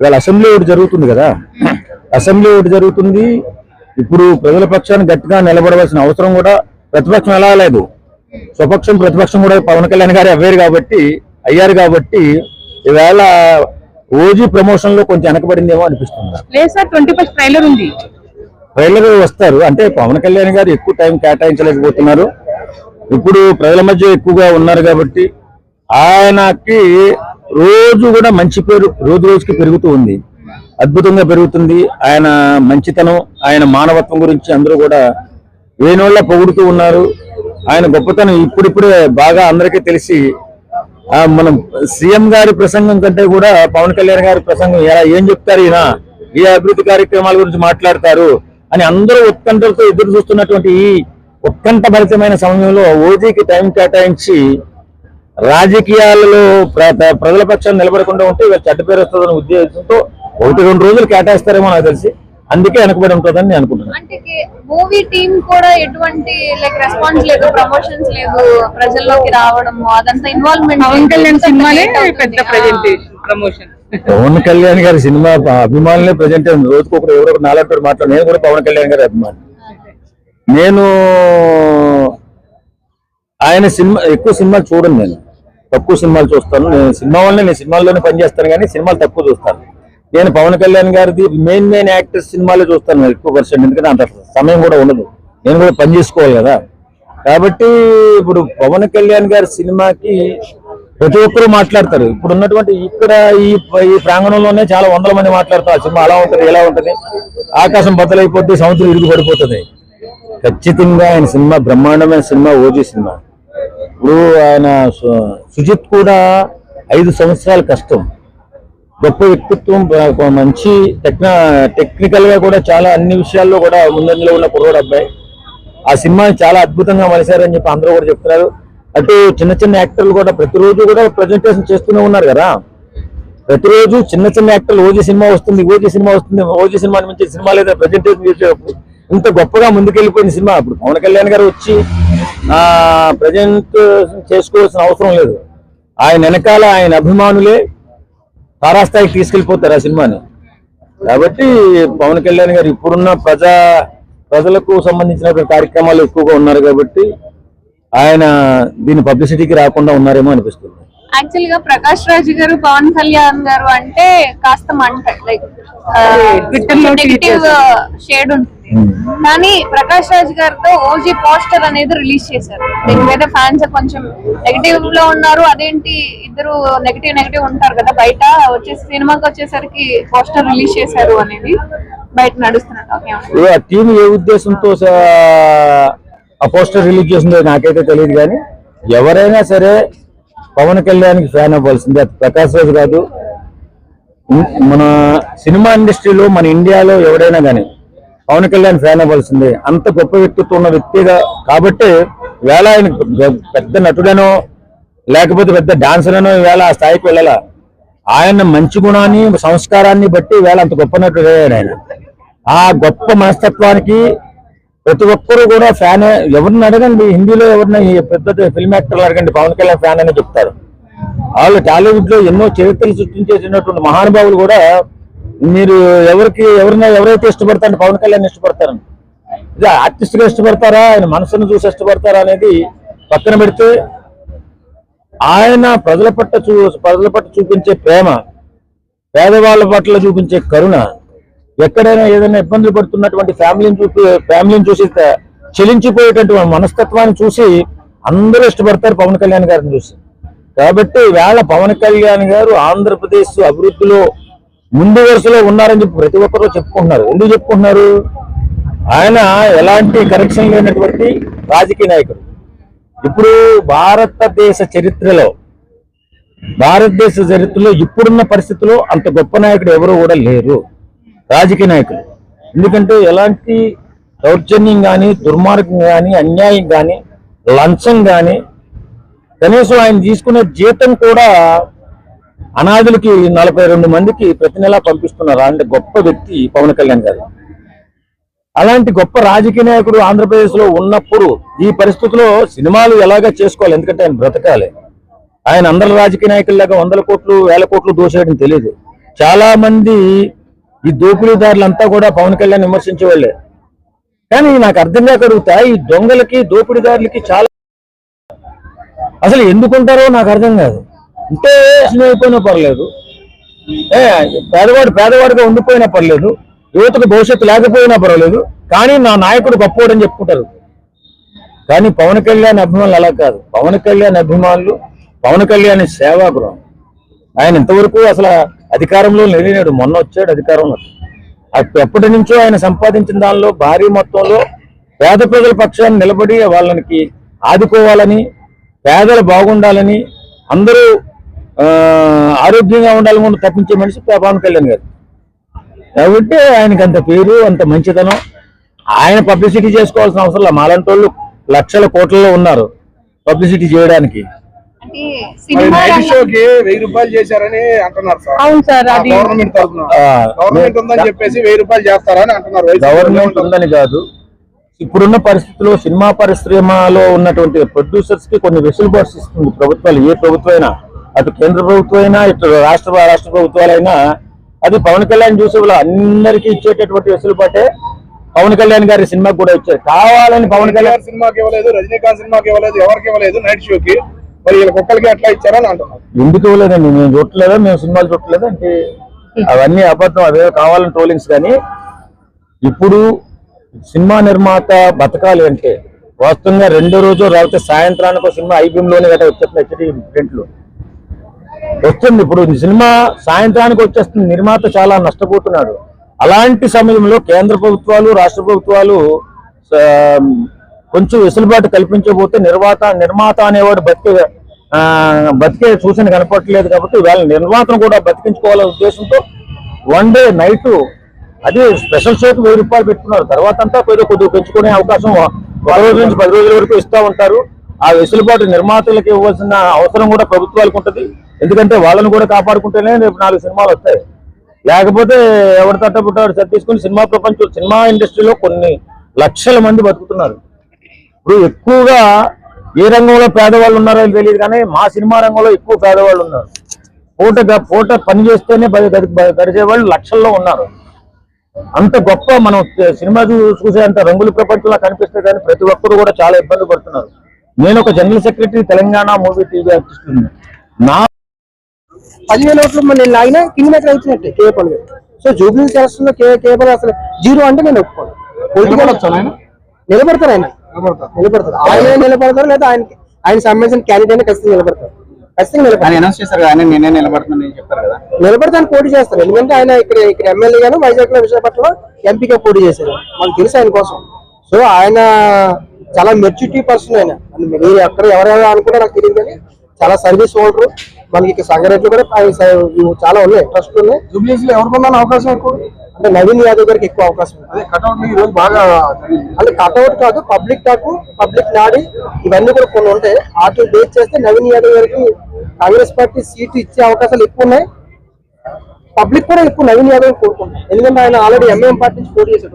ఇవాళ అసెంబ్లీ ఒకటి జరుగుతుంది కదా, అసెంబ్లీ ఒకటి జరుగుతుంది. ఇప్పుడు ప్రజల పక్షాన్ని గట్టిగా నిలబడవలసిన అవసరం కూడా ప్రతిపక్షం ఎలా లేదు, స్వపక్షం ప్రతిపక్షం కూడా పవన్ కళ్యాణ్ గారు అయ్యారు కాబట్టి ఈవేళ ఓజీ ప్రమోషన్ లో కొంచెం వెనకబడిందేమో అనిపిస్తుంది. లేదు సార్, 21st ట్రైలర్ ఉంది, ట్రైలర్ వస్తారు అంటే పవన్ కళ్యాణ్ గారు ఎక్కువ టైం కేటాయించలేకపోతున్నారు. ఇప్పుడు ప్రజల మధ్య ఎక్కువగా ఉన్నారు కాబట్టి ఆయనకి రోజు కూడా మంచి పేరు రోజు రోజుకి పెరుగుతూ ఉంది, అద్భుతంగా పెరుగుతుంది. ఆయన మంచితనం, ఆయన మానవత్వం గురించి అందరూ కూడా వేణోళ్ళ పొగుడుతూ ఉన్నారు. ఆయన గొప్పతనం ఇప్పుడిప్పుడే బాగా అందరికీ తెలిసి మనం సీఎం గారి ప్రసంగం కంటే కూడా పవన్ కళ్యాణ్ గారి ప్రసంగం ఏం చెప్తారు, ఈయన ఏ అభివృద్ధి కార్యక్రమాల గురించి మాట్లాడతారు అని అందరూ ఉత్కంఠలతో ఎదురు చూస్తున్నటువంటి ఈ ఉత్కంఠభరితమైన సమయంలో ఓజీకి టైం కేటాయించి రాజకీయాలలో ప్రజల పక్షాన్ని నిలబడకుండా ఉంటే చెడ్డ పేరు వస్తుందనే ఉద్దేశంతో 1-2 రోజులు కేటాయిస్తారేమో నాకు తెలిసి, అందుకే వెనకబడి ఉంటుందని నేను అనుకుంటున్నాను. అంటే మూవీ టీం కూడా ఎటువంటి రెస్పాన్స్ లేదు, ప్రమోషన్స్ లేదు, ప్రజల్లోకి రావడం అదంతా ఇన్వాల్వ్మెంట్. పవన్ కళ్యాణ్ సినిమానే పెద్ద ప్రెజెంటేషన్ ప్రమోషన్. పవన్ కళ్యాణ్ గారి సినిమా అభిమానులే ప్రజెంట్ రోజుకు ఎవరో 4 పేరు మాట్లాడు. నేను కూడా పవన్ కళ్యాణ్ గారి అభిమాని. నేను ఆయన ఎక్కువ సినిమాలు చూడను, నేను తక్కువ సినిమాలు చూస్తాను. నేను సినిమాల్లోనే పనిచేస్తాను కానీ సినిమాలు తక్కువ చూస్తాను. నేను పవన్ కళ్యాణ్ గారిది మెయిన్ యాక్టర్స్ సినిమాలే చూస్తాను ఎక్కువ పర్సెంట్, ఎందుకంటే అంత సమయం కూడా ఉండదు, నేను కూడా పని చేసుకోవాలి కదా. కాబట్టి ఇప్పుడు పవన్ కళ్యాణ్ గారి సినిమాకి ప్రతి ఒక్కరూ మాట్లాడతారు. ఇప్పుడు ఉన్నటువంటి ఇక్కడ ఈ ప్రాంగణంలోనే చాలా 100 మంది మాట్లాడతారు. సినిమా అలా ఉంటుంది, ఎలా ఉంటుంది, ఆకాశం బద్దలైపోతే సముద్రం ఇరుగు పడిపోతుంది. ఖచ్చితంగా ఆయన సినిమా బ్రహ్మాండమైన సినిమా ఓజీ సినిమా. ఇప్పుడు ఆయన సుజిత్ కూడా 5 సంవత్సరాల కష్టం, గొప్ప వ్యక్తిత్వం, మంచి టెక్నికల్ గా కూడా చాలా అన్ని విషయాల్లో కూడా ముందంజలో ఉన్న కుర్రోడు అబ్బాయి. ఆ సినిమాని చాలా అద్భుతంగా మలిశారని చెప్పి అందరూ కూడా చెప్తున్నారు. అటు చిన్న యాక్టర్లు కూడా ప్రతిరోజు కూడా ప్రజెంటేషన్ చేస్తూనే ఉన్నారు కదా. ప్రతిరోజు చిన్న యాక్టర్లు ఓజీ సినిమా వస్తుంది, ఓజీ సినిమా నుంచి సినిమా లేదా ప్రజెంటేషన్ చేసేటప్పుడు ఇంత గొప్పగా ముందుకెళ్ళిపోయిన సినిమా. ఇప్పుడు పవన్ కళ్యాణ్ గారు వచ్చి ప్రజెంట్ చేసుకోవాల్సిన అవసరం లేదు. ఆయన వెనకాల ఆయన అభిమానులే తారాస్థాయికి తీసుకెళ్లిపోతారు ఆ సినిమాని. కాబట్టి పవన్ కళ్యాణ్ గారు ఇప్పుడున్న ప్రజలకు సంబంధించిన కార్యక్రమాలు ఎక్కువగా ఉన్నారు కాబట్టి ఆయన దీని పబ్లిసిటీకి రాకుండా ఉన్నారేమో అనిపిస్తుంది. యాక్చువల్ గా ప్రకాష్ రాజ్ గారు పవన్ కళ్యాణ్ గారు అంటే కాస్త నెగటివ్ షేడ్ ఉంటుంది, కానీ ప్రకాష్ రాజ్ గారితో ఓజీ పోస్టర్ అనేది రిలీజ్ చేశారు. దీని మీద ఫ్యాన్స్ కొంచెం నెగటివ్ లో ఉన్నారు. అదేంటి ఇద్దరు నెగటివ్ ఉంటారు కదా బయట, సినిమాకి వచ్చేసరికి పోస్టర్ రిలీజ్ చేశారు అనేది బయట నడుస్తున్నారు. టీం ఏ ఉద్దేశంతో ఆ పోస్టర్ రిలీజ్ చేసిందో నాకైతే తెలియదు, కానీ ఎవరైనా సరే పవన్ కళ్యాణ్ కి ఫ్యాన్ అవ్వాల్సిందే, ప్రకాష్ రాజ్ కాదు. మన సినిమా ఇండస్ట్రీలో మన ఇండియాలో ఎవరైనా కానీ పవన్ కళ్యాణ్ ఫ్యాన్ అవ్వాల్సిందే. అంత గొప్ప వ్యక్తిత్వం ఉన్న వ్యక్తిగా కాబట్టి వేళ ఆయన పెద్ద నటుడనో లేకపోతే పెద్ద డాన్సర్ అనో వేళ ఆ స్థాయికి వెళ్ళాల. ఆయన మంచి గుణాన్ని సంస్కారాన్ని బట్టి వేళ అంత గొప్ప నటుడు అయ్యాడు. ఆయన ఆ గొప్ప మనస్తత్వానికి ప్రతి ఒక్కరూ కూడా ఫ్యాన్. ఎవరిని అడగండి, హిందీలో ఎవరిని పెద్ద ఫిల్మ్ యాక్టర్లు అడగండి, పవన్ కళ్యాణ్ ఫ్యాన్ అని చెప్తారు. వాళ్ళు టాలీవుడ్ లో ఎన్నో చరిత్రలు సృష్టించేసినటువంటి మహానుభావులు కూడా మీరు ఎవరైతే ఇష్టపడతారని పవన్ కళ్యాణ్ ఇష్టపడతారని, ఇది ఆర్టిస్ట్ గా ఇష్టపడతారా, ఆయన మనసును చూసి ఇష్టపడతారా అనేది పక్కన పెడితే ఆయన ప్రజల పట్ల చూపించే ప్రేమ, పేదవాళ్ళ పట్ల చూపించే కరుణ, ఎక్కడైనా ఏదైనా ఇబ్బందులు పడుతున్నటువంటి ఫ్యామిలీని చూసి చెలించిపోయేటటువంటి మనస్తత్వాన్ని చూసి అందరూ ఇష్టపడతారు పవన్ కళ్యాణ్ గారిని చూసి. కాబట్టి వేళ పవన్ కళ్యాణ్ గారు ఆంధ్రప్రదేశ్ అభివృద్ధిలో ముందు వరుసలో ఉన్నారని చెప్పి ప్రతి ఒక్కరూ చెప్పుకుంటున్నారు. ఎందుకు చెప్పుకుంటున్నారు? ఆయన ఎలాంటి కరెక్షన్ లేనటువంటి రాజకీయ నాయకుడు. ఇప్పుడు భారతదేశ చరిత్రలో ఇప్పుడున్న పరిస్థితుల్లో అంత గొప్ప నాయకుడు ఎవరు కూడా లేరు, రాజకీయ నాయకులు. ఎందుకంటే ఎలాంటి దౌర్జన్యం కానీ, దుర్మార్గం కానీ, అన్యాయం కానీ, లంచం కానీ, కనీసం ఆయన తీసుకునే జీతం కూడా అనాథులకి 42 మందికి ప్రతి నెలా పంపిస్తున్నారు. అంటే గొప్ప వ్యక్తి పవన్ కళ్యాణ్ గారు. అలాంటి గొప్ప రాజకీయ నాయకుడు ఆంధ్రప్రదేశ్ లో ఉన్నప్పుడు ఈ పరిస్థితుల్లో సినిమాలు ఎలాగా చేసుకోవాలి, ఎందుకంటే ఆయన బ్రతకాలి. ఆయన అందరి రాజకీయ నాయకుల్లాగా 100 కోట్లు 1000 కోట్లు దోసేయడం తెలియదు. చాలా మంది ఈ దోపిడీదారులంతా కూడా పవన్ కళ్యాణ్ విమర్శించే వాళ్ళే. కానీ నాకు అర్థంగా కలుగుతా ఈ దొంగలకి దోపిడీదారులకి చాలా అసలు ఎందుకుంటారో నాకు అర్థం కాదు. ఉంటే అయిపోయినా పర్లేదు, పేదవాడిగా ఉండిపోయినా పర్లేదు, యువతకు భవిష్యత్తు లేకపోయినా పర్వాలేదు, కానీ నా నాయకుడు గొప్పవాడని చెప్పుకుంటారు. కానీ పవన్ కళ్యాణ్ అభిమానులు అలా కాదు. పవన్ కళ్యాణ్ అభిమానులు పవన్ కళ్యాణ్ సేవాగృహం. ఆయన ఇంతవరకు అసలు అధికారంలో లేనేడు, మొన్న వచ్చాడు అధికారంలో. ఎప్పటి నుంచో ఆయన సంపాదించిన దానిలో భారీ మొత్తంలో పేద ప్రజల పక్షాన్ని నిలబడి వాళ్ళకి ఆదుకోవాలని, పేదలు బాగుండాలని, అందరూ ఆరోగ్యంగా ఉండాలని తప్పించే మనిషి పవన్ కళ్యాణ్ గారు. కాబట్టి ఆయనకి అంత పేరు, అంత మంచితనం. ఆయన పబ్లిసిటీ చేసుకోవాల్సిన అవసరం లేదు. మాలాంటి వాళ్ళు లక్షల కోట్లలో ఉన్నారు పబ్లిసిటీ చేయడానికి. అంటే సినిమా షోకి 1000 రూపాయలు చేశారని అంటున్నారు సార్. అవును సార్, అది గవర్నమెంట్ తరఫున గవర్నమెంట్ ఉందని చెప్పేసి 1000 రూపాయలు చేస్తారని అంటున్నారు. గవర్నమెంట్ ఉందని కాదు, ఇప్పుడున్న పరిస్థితుల్లో సినిమా పరిశ్రమలో ఉన్నటువంటి ప్రొడ్యూసర్స్ కి కొన్ని వెసులుబాటు ఇస్తుంది ప్రభుత్వాలు. ఏ ప్రభుత్వం అయినా, అటు కేంద్ర ప్రభుత్వం అయినా, ఇటు రాష్ట్ర ప్రభుత్వాలైనా, అది పవన్ కళ్యాణ్ చూసే వాళ్ళు అందరికీ ఇచ్చేటటువంటి వెసులుబాటే పవన్ కళ్యాణ్ గారి సినిమాకి కూడా ఇచ్చారు. కావాలని పవన్ కళ్యాణ్ సినిమాకి ఇవ్వలేదు, రజనీకాంత్ సినిమాకి ఇవ్వలేదు, ఎవరికి ఇవ్వలేదు నైట్ షోకి. మరి వీళ్ళ కుక్కలకి అట్లా ఇచ్చారని అంటున్నారు. ఎందుకు ఇవ్వలేదండి? మేము చూడలేదా? మేము సినిమాలు చూడలేదా అంటే అవన్నీ అబద్ధం, అవే కావాలని ట్రోలింగ్స్. కానీ ఇప్పుడు సినిమా నిర్మాత బతకాలి అంటే వాస్తవంగా రెండో రోజు రాకపోతే సాయంత్రానికి సినిమా ఐబీఎంలోనే కదా వచ్చేస్తుంది, హెచ్డి ప్రింట్లు వస్తుంది. ఇప్పుడు సినిమా సాయంత్రానికి వచ్చేస్తుంది, నిర్మాత చాలా నష్టపోతున్నాడు. అలాంటి సమయంలో కేంద్ర ప్రభుత్వాలు, రాష్ట్ర ప్రభుత్వాలు కొంచెం వెసులుబాటు కల్పించబోతే నిర్మాత అనేవాడు బతికే సూచన కనపడట్లేదు. కాబట్టి వాళ్ళ నిర్మాతను కూడా బతికించుకోవాలనే ఉద్దేశంతో వన్ డే నైట్ అది స్పెషల్ షోకి 1000 రూపాయలు పెట్టుకున్నారు. తర్వాత అంతా కొద్దిగా పెంచుకునే అవకాశం 1 రోజు నుంచి 10 రోజుల వరకు ఇస్తూ ఉంటారు. ఆ వెసులుబాటు నిర్మాతలకు ఇవ్వాల్సిన అవసరం కూడా ప్రభుత్వాలకు ఉంటుంది. ఎందుకంటే వాళ్ళని కూడా కాపాడుకుంటేనే రేపు 4 సినిమాలు వస్తాయి. లేకపోతే ఎవరి తట్టబుట్టాడు తీసుకుని సినిమా ప్రపంచం, సినిమా ఇండస్ట్రీలో కొన్ని లక్షల మంది బతుకుతున్నారు. ఇప్పుడు ఎక్కువగా ఏ రంగంలో పేదవాళ్ళు ఉన్నారో తెలియదు, కానీ మా సినిమా రంగంలో ఎక్కువ పేదవాళ్ళు ఉన్నారు. పూట పని చేస్తేనే గడిచే వాళ్ళు లక్షల్లో ఉన్నారు. అంత గొప్ప మనం సినిమా చూసే అంత రంగుల ప్రపంచంలో కనిపిస్తే కానీ ప్రతి ఒక్కరు కూడా చాలా ఇబ్బంది పడుతున్నారు. నేను ఒక general secretary Telangana movie TV artist. నా 10,000 ఓట్లు నేను లాగినా కింగ్ మేకర్ అవుతున్నట్టే కేపల్. సో జూబ్లీ సెలక్షన్ లో కేపల్ అసలు 0 అంటే నేను ఒప్పుకోను. నిలబడతారు, ఆయన నిలబడతారు, ఆయన నిలబడతారు, లేదా ఆయన సంబంధించిన క్యాండిడేట్ ఖచ్చితంగా నిలబడతారు. నిలబడతాను, పోటీ చేస్తారు. ఎందుకంటే ఆయన ఇక్కడ ఎమ్మెల్యే గాను వైజాగ్ లో, విశాఖపట్నంలో ఎంపీగా పోటీ చేశారు. మనకు తెలుసు ఆయన కోసం. సో ఆయన చాలా మెచ్యూరిటీ పర్సన్. ఆయన మీరు ఎవరెవరు అనుకుంటే నాకు తెలియదు, కానీ చాలా సర్వీస్ హోల్డర్. మనకి ఇక్కడ సంగారెడ్డిలో కూడా చాలా ఉన్నాయి, ట్రస్ట్ ఉన్నాయి. జూబ్లీస్ లో ఎవరికొన్న అవకాశం ఎక్కువ అంటే నవీన్ యాదవ్ గారికి ఎక్కువ అవకాశం ఉంది. అంటే కట్అవుట్ కాదు, పబ్లిక్ టాక్, పబ్లిక్ నాడి, ఇవన్నీ కూడా కొన్ని ఉంటాయి. వాటిని బేస్ చేస్తే నవీన్ యాదవ్ గారికి కాంగ్రెస్ పార్టీ సీటు ఇచ్చే అవకాశాలు ఎక్కువ ఉన్నాయి. పబ్లిక్ కూడా ఎక్కువ నవీన్ యాదవ్ కోరుకుంటారు. ఎందుకంటే ఆయన ఆల్రెడీ ఎంఐఎం పార్టీ నుంచి పోటీ చేశారు.